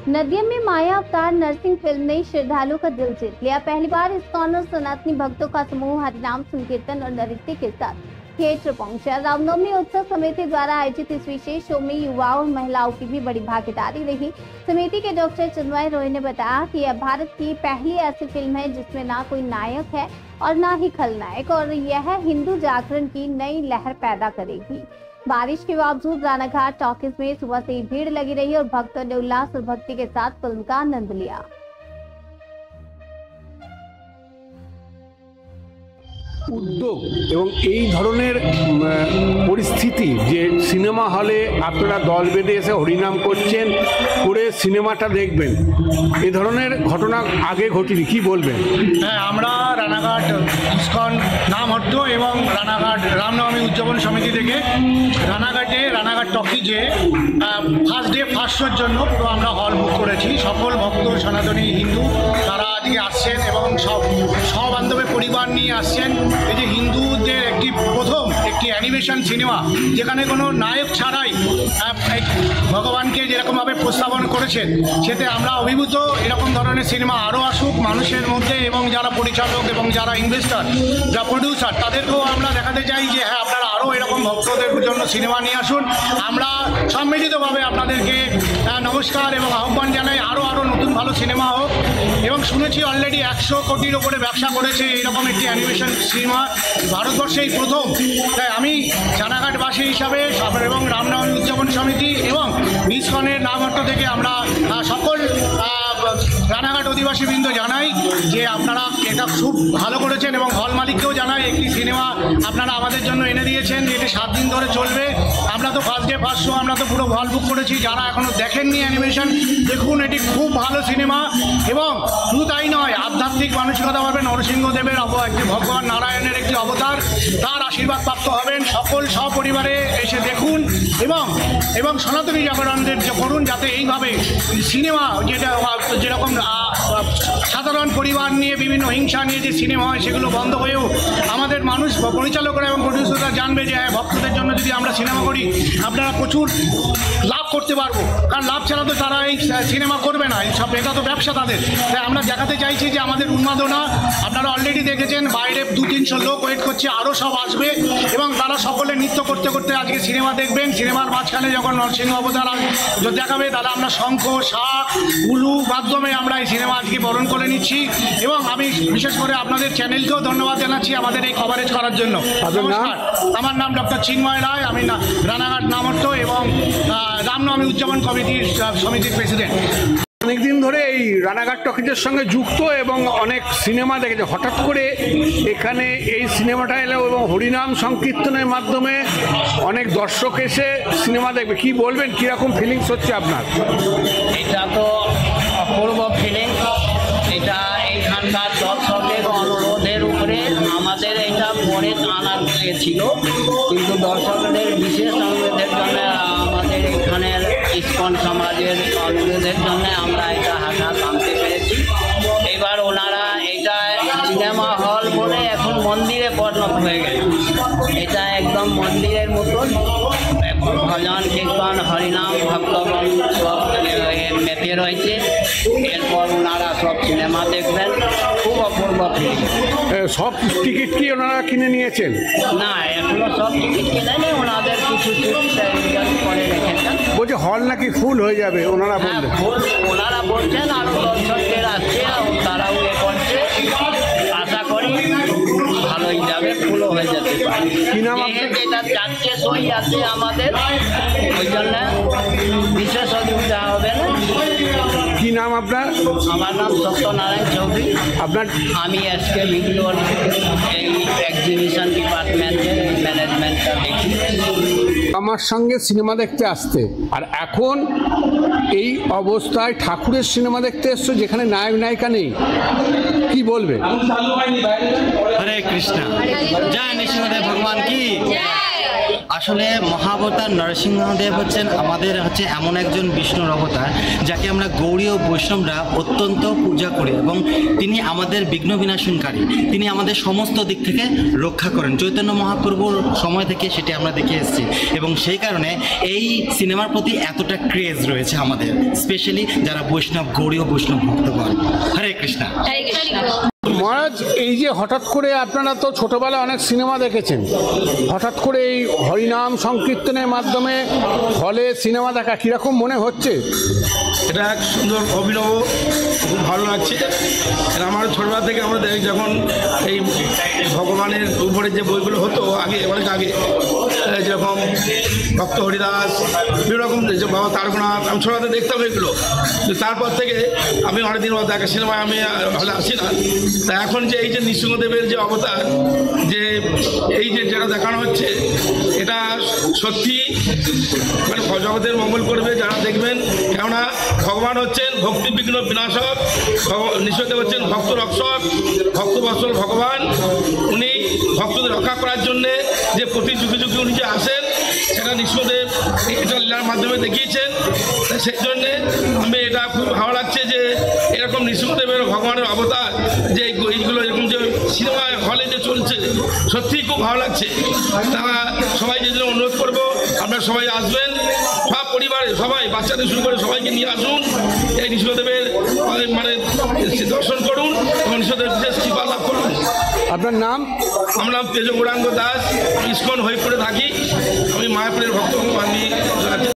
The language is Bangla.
नदिया में माया अवतार नरसिंह फिल्म ने श्रद्धालुओं का दिल जीत लिया। पहली बार इस्कॉन और सनातनी भक्तों का समूह हरिनाम संकीर्तन और नृत्य के साथ थिएटर पहुंचा। रामनवमी उत्सव समिति द्वारा आयोजित इस विशेष शो में युवाओं और महिलाओं की भी बड़ी भागीदारी रही। समिति के डॉक्टर चिन्मय रॉय ने बताया कि यह भारत की पहली ऐसी फिल्म है जिसमें ना कोई नायक है और ना ही खलनायक, और यह हिंदू जागरण की नई लहर पैदा करेगी। बारिश के बावजूद रानाघाट टॉकीज में सुबह से ही भीड़ लगी रही और भक्तों ने उल्लास और भक्ति के साथ फिल्म का आनंद लिया। উদ্যোগ এবং এই ধরনের পরিস্থিতি যে সিনেমা হলে আপনারা দল বেঁধে এসে হরিনাম করছেন, করে সিনেমাটা দেখবেন, এই ধরনের ঘটনা আগে ঘটেনি, কি বলবেন? হ্যাঁ, আমরা রানাঘাট ইস্কন নামহট্ট এবং রানাঘাট রামনবমী উদযাপন সমিতি থেকে রানাঘাট টকিজে ফার্স্ট ডে ফার্স্ট শোর জন্য পুরো আমরা হল বুক করেছি। সকল ভক্ত সনাতনী হিন্দু তারা আজকে আসছেন এবং সব বান্ধবের পরিবার নিয়ে আসছেন। এই যে হিন্দুদের প্রথম একটি অ্যানিমেশন সিনেমা যেখানে কোনো নায়ক ছাড়াই ভগবানকে যেরকমভাবে উপস্থাপন করেছেন, সেতে আমরা অভিভূত। এরকম ধরনের সিনেমা আরও আসুক মানুষের মধ্যে, এবং যারা পরিচালক এবং যারা ইনভেস্টার, যারা প্রডিউসার, তাদেরকেও আমরা দেখাতে চাই যে হ্যাঁ, আপনারা আরও এরকম ভক্তদের জন্য সিনেমা নিয়ে আসুন। আমরা সম্মিলিতভাবে আপনাদেরকে নমস্কার এবং আহ্বান জানাই, আরও নতুন ভালো সিনেমা হোক। এবং শুনেছি অলরেডি 100 কোটির ওপরে ব্যবসা করেছে এরকম একটি অ্যানিমেশন সিনেমা ভারতবর্ষেই প্রথম। তাই আমি রানাঘাটবাসী হিসাবে এবং রামনবমী উদযাপন সমিতি এবং ইস্কনের নামহট্ট থেকে আমরা সকল রানাঘাট অধিবাসীবৃন্দ জানাই যে আপনারা এটা খুব ভালো করেছেন, এবং হল মালিককেও জানাই একটি সিনেমা আপনারা আমাদের জন্য এনে দিয়েছেন। এটি 7 দিন ধরে চলবে। আমরা তো ফার্স্ট ডে ফার্স্ট শো আমরা তো পুরো হল বুক করেছি। যারা এখনও দেখেননি অ্যানিমেশন, দেখুন, এটি খুব ভালো সিনেমা। এবং শুধু তাই নয়, আধ্যাত্মিক মানসিকতা পাবেন। নরসিংহদেবের একটি ভগবান নারায়ণের একটি অবতার, তার আশীর্বাদ প্রাপ্ত হবেন। সকল সপরিবারে এসে দেখুন এবং সনাতনী জাগরণদের করুন, যাতে এইভাবে সিনেমা যেরকম সাধারণ পরিবার নিয়ে বিভিন্ন হিংসা নিয়ে যে সিনেমা হয় সেগুলো বন্ধ হয়েও আমাদের মানুষ, পরিচালকরা এবং প্রডিউসাররা জানবে যে ভক্তদের জন্য যদি আমরা সিনেমা করি আপনারা প্রচুর লাভ করতে পারবো। কারণ লাভ ছাড়া তো তারা এই সিনেমা করবে না, এই সব এটা তো ব্যবসা তাদের। তাই আমরা দেখাতে চাইছি যে আমাদের উন্মাদনা আপনারা অলরেডি দেখেছেন, বাইরে 200-300 লোক ওয়েট করছে, আরও সব আসবে এবং তারা সকলে নৃত্য করতে করতে আজকে সিনেমা দেখবেন। সিনেমার মাঝখানে যখন নরসিংহ অবতার দেখাবে, তাহলে আমরা শঙ্খ, শাঁখ, উলু মাধ্যমে আমরা এই সিনেমা আজকে বরণ করে নিচ্ছি। এবং আমি বিশেষ করে আপনাদের চ্যানেলকেও ধন্যবাদ জানাচ্ছি আমাদের এই কভারেজ করার জন্য। নমস্কার, আমার নাম ডক্টর চিন্ময় রায়, আমি রানাঘাট নামহট্ট এবং রামনবমী উদযাপন সমিতির প্রেসিডেন্ট। অনেকদিন ধরে এই রানাঘাট টকিজের সঙ্গে যুক্ত এবং অনেক সিনেমা দেখেছে। হঠাৎ করে এখানে এই সিনেমাটা এলো এবং হরিনাম সংকীর্তনের মাধ্যমে অনেক দর্শক এসে সিনেমা দেখবে, কি বলবেন? কীরকম ফিলিংস হচ্ছে আপনার? এটা তো অপূর্ব ফিলিংস। এটা এইখানকার দর্শকের অনুরোধের উপরে আমাদের এটা পরে আনা ছিল, কিন্তু দর্শকদের বিশেষ অনুরোধের জন্য, আমাদের এখানের ইস্কন সমাজের অনুরোধের জন্য আমরা এটা হঠাৎ আনতে পেরেছি। এবার ওনারা এটা সিনেমা হল বলে এখন মন্দিরে পরিণত হয়ে গেছে। এটা একদম মন্দিরের মতন, ভজন কীর্তন হরিনাম ভক্তগণ সব মেতে রয়েছে। এরপর ওনারা সব সিনেমা দেখবেন, খুব অপূর্ব ফিল্ম। সব টিকিট কি ওনারা কিনে নিয়েছেন? না, এখনো সব টিকিট কিনে নেই, ওনাদের কিছু করে রেখেছেন। বলছে হল নাকি ফুল হয়ে যাবে ওনারা বললেন। ওনারা বলছেন আরও দর্শকদের আসছে, তারাও এ করছে। আশা করি ভালোই যাবে, ফুলও হয়ে যেতে পারে। এটা 4টে সই আছে আমাদের, ওই জন্য বিশেষ অসুবিধা হবে না। কি নাম আপনার? আমার নাম সত্যনারায়ণ চৌধুরী। আপনার? আমি আজকে ভিডিওর এই এক্সিবিশন ডিপার্টমেন্টের ম্যানেজমেন্টটা দেখি। আমার সঙ্গে সিনেমা দেখতে আসতে, আর এখন এই অবস্থায় ঠাকুরের সিনেমা দেখতে এসছো যেখানে নায়ক নায়িকা নেই, কি বলবে? হরে কৃষ্ণ, জয় নৃসিংহদেব ভগবান কি। আসলে মহাবতার নরসিংহদেব হচ্ছেন আমাদের এমন একজন বিষ্ণুর অবতার যাকে আমরা গৌড়ী ও বৈষ্ণবরা অত্যন্ত পূজা করি এবং তিনি আমাদের বিঘ্ন বিনাশনকারী। তিনি আমাদের সমস্ত দিক থেকে রক্ষা করেন। চৈতন্য মহাপ্রভুর সময় থেকে সেটি আমরা দেখে এসেছি এবং সেই কারণে এই সিনেমার প্রতি এতটা ক্রেজ রয়েছে আমাদের, স্পেশালি যারা বৈষ্ণব গৌড়ী ও বৈষ্ণব ভক্তগণ। হরে কৃষ্ণ। মহারাজ, এই যে হঠাৎ করে আপনারা তো ছোটবেলায় অনেক সিনেমা দেখেছেন, হঠাৎ করে এই হরিনাম সংকীর্তনের মাধ্যমে হলে সিনেমা দেখা কীরকম মনে হচ্ছে? এটা এক সুন্দর অভিনব, খুব ভালো লাগছে। আমার ছোটবেলা থেকে আমরা দেখি যখন এই ভগবানের উপরে যে বইগুলো হতো আগে, অনেক আগে, যেরকম ভক্ত হরিদাস, বিভিন্ন রকম যে বাবা তারকনাথ, আমি ছোটবেলাতে দেখতাম এগুলো। তো তারপর থেকে আমি অনেকদিন মতো একটা সিনেমায় আমি হলে আসি না। তা এখন যে এই যে নৃসিংহদেবের যে অবতার, যে এই যে যেটা দেখানো হচ্ছে, এটা সত্যি মানে জগতের মঙ্গল করবে যারা দেখবেন। কেননা ভগবান হচ্ছেন ভক্তি বিঘ্ন বিনাশক, নৃসিংহদেব হচ্ছেন ভক্ত রক্ষক, ভক্ত বৎসল ভগবান। উনি ভক্তদের রক্ষা করার জন্যে যে প্রতি যুগে যুগে উনি যে আসেন, সেটা নৃসিংহদেব এটা লীলার মাধ্যমে দেখিয়েছেন। সেই জন্যে আমি এটা খুব ভালো লাগছে যে এরকম নৃসিংহদেবের ভগবানের অবতার যে এইগুলো এরকম যে সিনেমা হলে যে চলছে, সত্যিই খুব ভালো লাগছে। তা সবাই যে জন্য অনুরোধ করবো, আপনারা সবাই আসবেন, সব পরিবারে সবাই, বাচ্চাদের শুরু করে সবাইকে নিয়ে আসুন, এই নৃসিংহদেবের মানে দর্শন করুন এবং নৃসিংহদেবের বিশেষ কৃপা লাভ করুন। আপনার নাম? আমার নাম তেজ গৌরাঙ্গ দাস, ইস্কন হরিপুরে থাকি। আমি মায়াপুরের ভক্ত। আমি